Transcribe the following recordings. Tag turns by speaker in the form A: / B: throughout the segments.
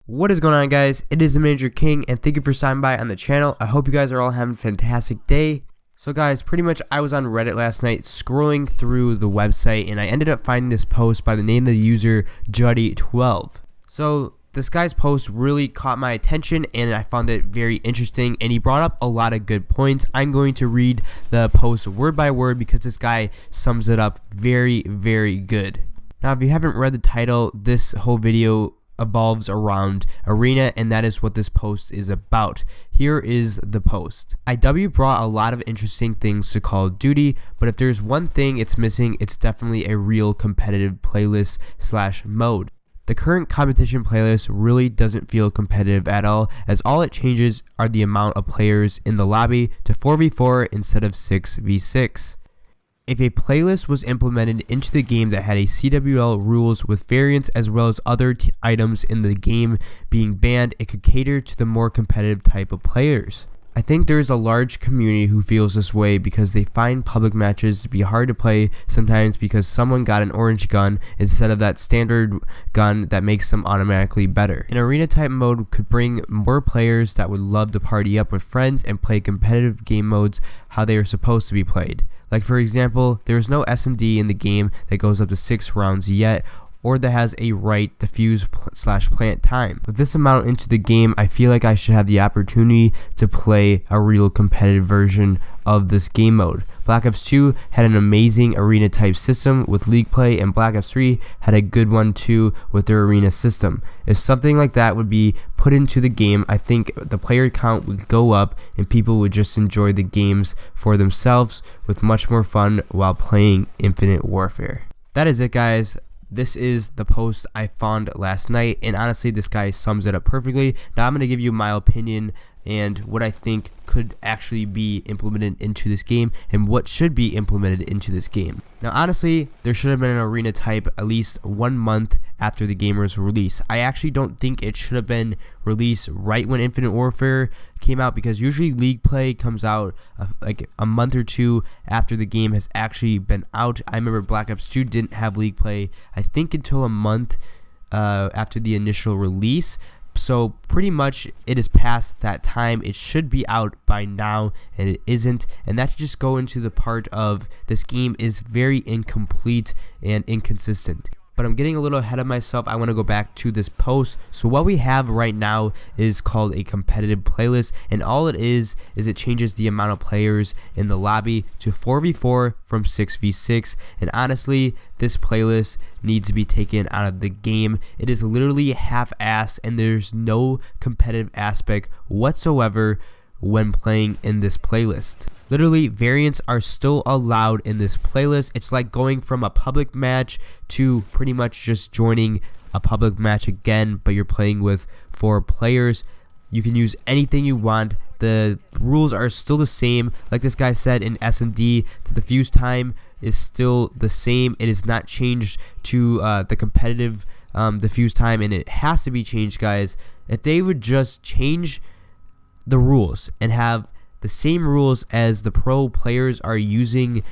A: What is going on, guys? It is the Manager King, and thank you for stopping by on the channel. I hope you guys are all having a fantastic day. So guys, pretty much I was on Reddit last night scrolling through the website, and I ended up finding this post by the name of the user Juddy12. So this guy's post really caught my attention and I found it very interesting, and he brought up a lot of good points. I'm going to read the post word by word because this guy sums it up very good. Now, if you haven't read the title, this whole video evolves around Arena, and that is what this post is about. Here is the post. IW brought a lot of interesting things to Call of Duty, but if there's one thing it's missing, it's definitely a real competitive playlist / mode. The current competition playlist really doesn't feel competitive at all, as all it changes are the amount of players in the lobby to 4v4 instead of 6v6. If a playlist was implemented into the game that had a CWL rules with variants as well as other items in the game being banned, it could cater to the more competitive type of players. I think there is a large community who feels this way because they find public matches to be hard to play sometimes because someone got an orange gun instead of that standard gun that makes them automatically better. An arena type mode could bring more players that would love to party up with friends and play competitive game modes how they are supposed to be played. Like, for example, there is no S&D in the game that goes up to 6 rounds yet, or that has a right defuse / plant time. With this amount into the game, I feel like I should have the opportunity to play a real competitive version of this game mode. Black Ops 2 had an amazing arena type system with league play, and Black Ops 3 had a good one too with their arena system. If something like that would be put into the game, I think the player count would go up and people would just enjoy the games for themselves with much more fun while playing Infinite Warfare. That is it, guys. This is the post I found last night, and honestly this guy sums it up perfectly. Now I'm going to give you my opinion and what I think could actually be implemented into this game and what should be implemented into this game. Now honestly, there should have been an arena type at least 1 month after the game's release. I actually don't think it should have been released right when Infinite Warfare came out, because usually league play comes out like a month or two after the game has actually been out. I remember Black Ops 2 didn't have league play I think until a month after the initial release. So pretty much it is past that time. It should be out by now and it isn't, and that should just go into the part of this game is very incomplete and inconsistent. But I'm getting a little ahead of myself. I want to go back to this post. So what we have right now is called a competitive playlist, and all it is it changes the amount of players in the lobby to 4v4 from 6v6, and honestly this playlist needs to be taken out of the game. It is literally half-assed and there's no competitive aspect whatsoever when playing in this playlist. Literally, variants are still allowed in this playlist. It's like going from a public match to pretty much just joining a public match again, but you're playing with 4 players. You can use anything you want. The rules are still the same. Like this guy said in S&D, the defuse time is still the same. It is not changed to the competitive defuse time, and it has to be changed, guys. If they would just change the rules and have the same rules as the pro players are using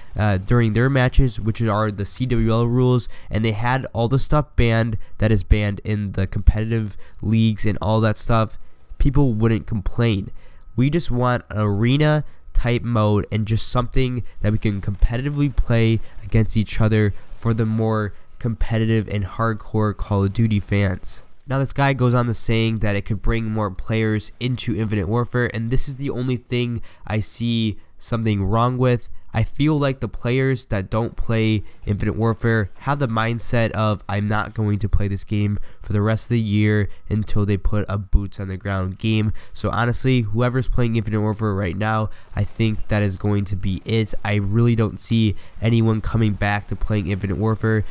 A: during their matches, which are the CWL rules, and they had all the stuff banned that is banned in the competitive leagues and all that stuff, people wouldn't complain. We just want an arena type mode and just something that we can competitively play against each other for the more competitive and hardcore Call of Duty fans. Now this guy goes on to saying that it could bring more players into Infinite Warfare, and this is the only thing I see something wrong with. I feel like the players that don't play Infinite Warfare have the mindset of, I'm not going to play this game for the rest of the year until they put a boots on the ground game. So honestly, whoever's playing Infinite Warfare right now, I think that is going to be it. I really don't see anyone coming back to playing Infinite Warfare.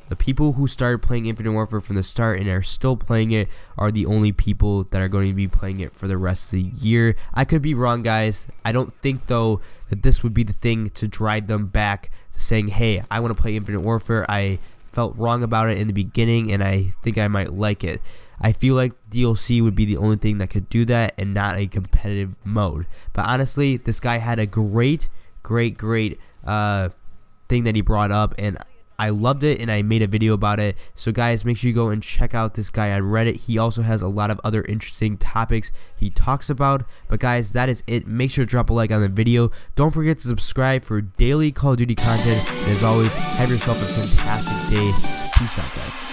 A: The people who started playing Infinite Warfare from the start and are still playing it are the only people that are going to be playing it for the rest of the year. I could be wrong, guys. I don't think, though, that this would be the thing to drive them back to saying, hey, I want to play Infinite Warfare. I felt wrong about it in the beginning, and I think I might like it. I feel like DLC would be the only thing that could do that and not a competitive mode. But honestly, this guy had a great thing that he brought up, and I loved it and I made a video about it. So guys, make sure you go and check out this guy on Reddit. He also has a lot of other interesting topics he talks about. But guys, that is it. Make sure to drop a like on the video. Don't forget to subscribe for daily Call of Duty content. And as always, have yourself a fantastic day. Peace out, guys.